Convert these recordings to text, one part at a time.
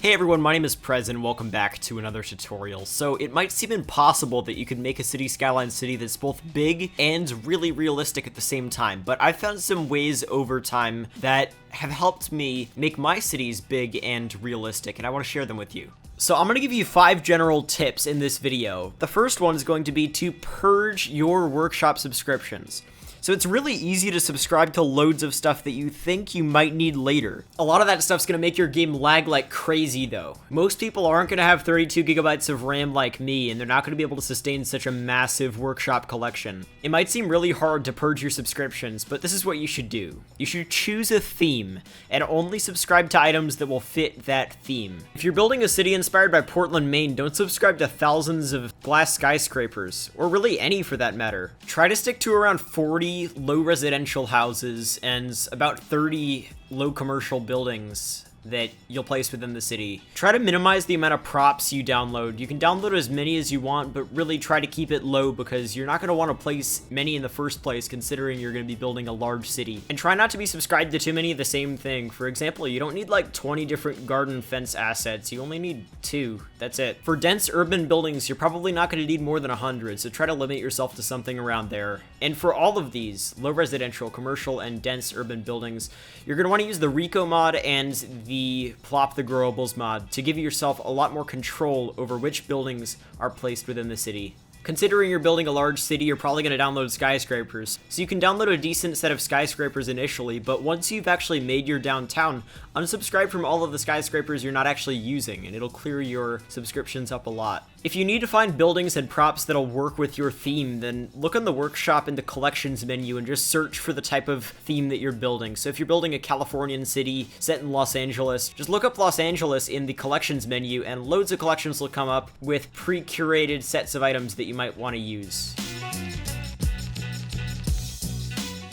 Hey everyone, my name is Prez and welcome back to another tutorial. So it might seem impossible that you could make a Cities Skylines city that's both big and really realistic at the same time, but I've found some ways over time that have helped me make my cities big and realistic, and I want to share them with you. So I'm going to give you 5 general tips in this video. The first one is going to be to purge your workshop subscriptions. So it's really easy to subscribe to loads of stuff that you think you might need later. A lot of that stuff's gonna make your game lag like crazy though. Most people aren't gonna have 32 gigabytes of RAM like me, and they're not gonna be able to sustain such a massive workshop collection. It might seem really hard to purge your subscriptions, but this is what you should do. You should choose a theme, and only subscribe to items that will fit that theme. If you're building a city inspired by Portland, Maine, don't subscribe to thousands of glass skyscrapers, or really any for that matter. Try to stick to around 40 low residential houses and about 30 low commercial buildings that you'll place within the city. Try to minimize the amount of props you download. You can download as many as you want, but really try to keep it low because you're not going to want to place many in the first place considering you're going to be building a large city. And try not to be subscribed to too many of the same thing. For example, you don't need like 20 different garden fence assets. You only need 2. That's it. For dense urban buildings, you're probably not going to need more than 100, so try to limit yourself to something around there. And for all of these, low residential, commercial, and dense urban buildings, you're going to want to use the Rico mod and the Plop the Growables mod to give yourself a lot more control over which buildings are placed within the city. Considering you're building a large city, you're probably going to download skyscrapers. So you can download a decent set of skyscrapers initially, but once you've actually made your downtown, unsubscribe from all of the skyscrapers you're not actually using, and it'll clear your subscriptions up a lot. If you need to find buildings and props that'll work with your theme, then look on the workshop in the collections menu and just search for the type of theme that you're building. So if you're building a Californian city set in Los Angeles, just look up Los Angeles in the collections menu and loads of collections will come up with pre-curated sets of items that you might want to use.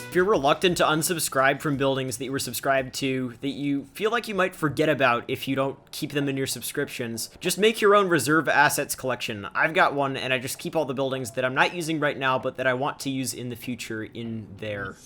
If you're reluctant to unsubscribe from buildings that you were subscribed to that you feel like you might forget about if you don't keep them in your subscriptions, just make your own reserve assets collection. I've got one, and I just keep all the buildings that I'm not using right now but that I want to use in the future in there.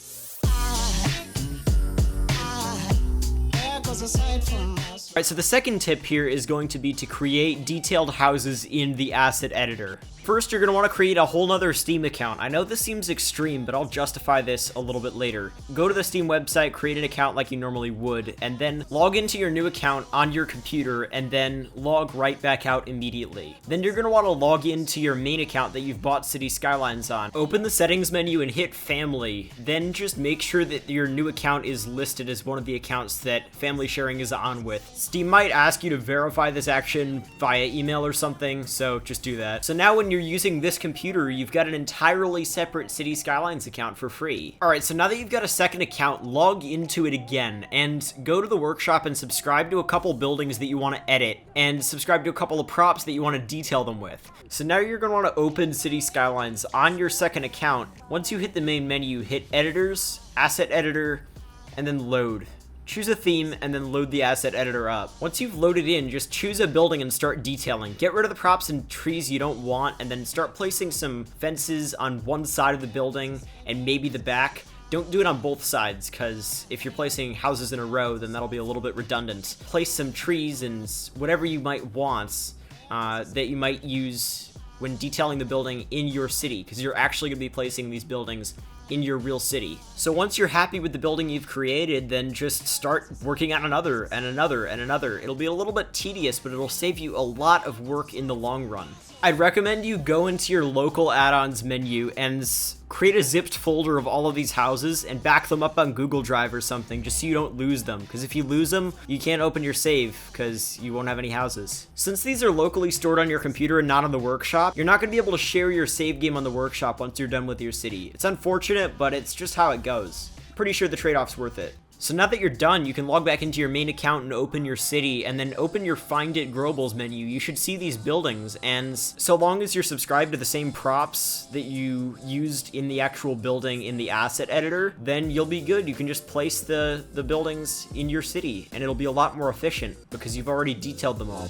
Alright, so the second tip here is going to be to create detailed houses in the asset editor. First, you're going to want to create a whole nother Steam account. I know this seems extreme, but I'll justify this a little bit later. Go to the Steam website, create an account like you normally would, and then log into your new account on your computer, and then log right back out immediately. Then you're going to want to log into your main account that you've bought Cities Skylines on. Open the settings menu and hit family. Then just make sure that your new account is listed as one of the accounts that family sharing is on with. Steam might ask you to verify this action via email or something, so just do that. So now when you're using this computer, you've got an entirely separate Cities Skylines account for free. Alright, so now that you've got a second account, log into it again and go to the workshop and subscribe to a couple buildings that you want to edit and subscribe to a couple of props that you want to detail them with. So now you're going to want to open Cities Skylines on your second account. Once you hit the main menu, hit Editors, Asset Editor, and then Load. Choose a theme and then load the asset editor up. Once you've loaded in, just choose a building and start detailing. Get rid of the props and trees you don't want, and then start placing some fences on one side of the building and maybe the back. Don't do it on both sides, because if you're placing houses in a row, then that'll be a little bit redundant. Place some trees and whatever you might want that you might use when detailing the building in your city, because you're actually going to be placing these buildings in your real city. So once you're happy with the building you've created, then just start working on another and another and another. It'll be a little bit tedious, but it'll save you a lot of work in the long run. I'd recommend you go into your local add-ons menu and create a zipped folder of all of these houses and back them up on Google Drive or something just so you don't lose them, because if you lose them, you can't open your save because you won't have any houses. Since these are locally stored on your computer and not on the workshop, you're not going to be able to share your save game on the workshop once you're done with your city. It's unfortunate, but it's just how it goes. Pretty sure the trade-off's worth it. So now that you're done, you can log back into your main account and open your city, and then open your Find It Growables menu. You should see these buildings, and so long as you're subscribed to the same props that you used in the actual building in the asset editor, then you'll be good. You can just place the buildings in your city, and it'll be a lot more efficient because you've already detailed them all.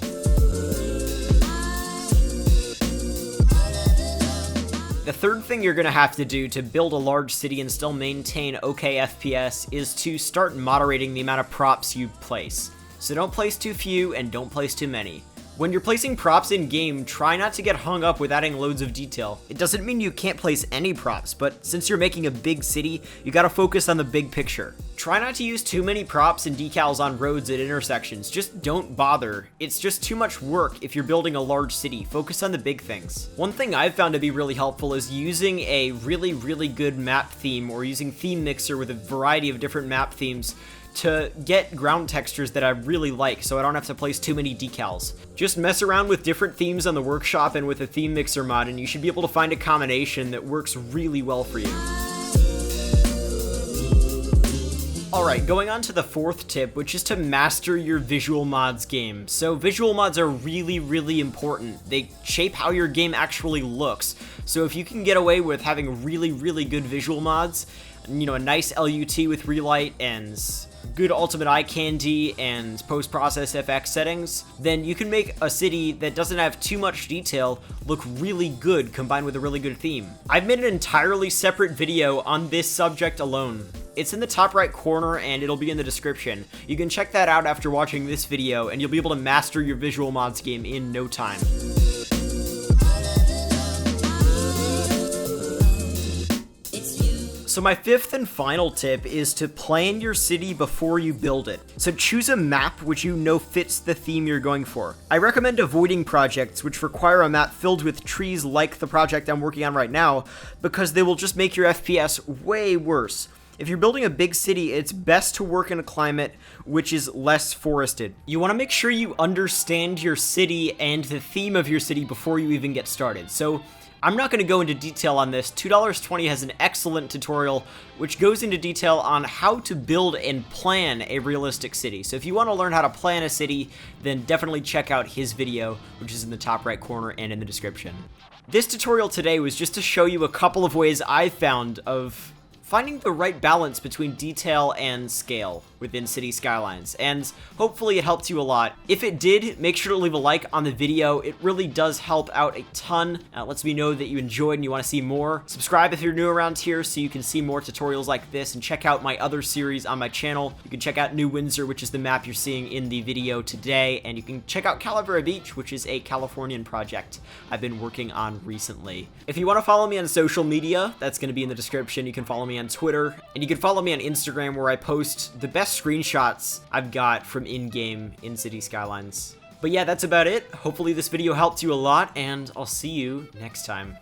The third thing you're going to have to do to build a large city and still maintain okay FPS is to start moderating the amount of props you place. So don't place too few and don't place too many. When you're placing props in game, try not to get hung up with adding loads of detail. It doesn't mean you can't place any props, but since you're making a big city, you gotta focus on the big picture. Try not to use too many props and decals on roads at intersections. Just don't bother. It's just too much work if you're building a large city. Focus on the big things. One thing I've found to be really helpful is using a really good map theme, or using Theme Mixer with a variety of different map themes to get ground textures that I really like, so I don't have to place too many decals. Just mess around with different themes on the workshop and with a Theme Mixer mod, and you should be able to find a combination that works really well for you. Alright, going on to the fourth tip, which is to master your visual mods game. So visual mods are really important. They shape how your game actually looks. So if you can get away with having really good visual mods, you know, a nice LUT with relight and good ultimate eye candy and post-process FX settings, then you can make a city that doesn't have too much detail look really good combined with a really good theme. I've made an entirely separate video on this subject alone. It's in the top right corner and it'll be in the description. You can check that out after watching this video and you'll be able to master your visual mods game in no time. So my fifth and final tip is to plan your city before you build it. So choose a map which you know fits the theme you're going for. I recommend avoiding projects which require a map filled with trees like the project I'm working on right now, because they will just make your FPS way worse. If you're building a big city, it's best to work in a climate which is less forested. You want to make sure you understand your city and the theme of your city before you even get started. So I'm not going to go into detail on this. $2.20 has an excellent tutorial which goes into detail on how to build and plan a realistic city. So if you want to learn how to plan a city, then definitely check out his video, which is in the top right corner and in the description. This tutorial today was just to show you a couple of ways I've found of finding the right balance between detail and scale within Cities Skylines, and hopefully it helped you a lot. If it did, make sure to leave a like on the video. It really does help out a ton. It lets me know that you enjoyed and you want to see more. Subscribe if you're new around here so you can see more tutorials like this, and check out my other series on my channel. You can check out New Windsor, which is the map you're seeing in the video today, and you can check out Calavera Beach, which is a Californian project I've been working on recently. If you want to follow me on social media, that's going to be in the description. You can follow me on Twitter, and you can follow me on Instagram, where I post the best screenshots I've got from in-game in Cities Skylines. But yeah, that's about it. Hopefully this video helped you a lot, and I'll see you next time.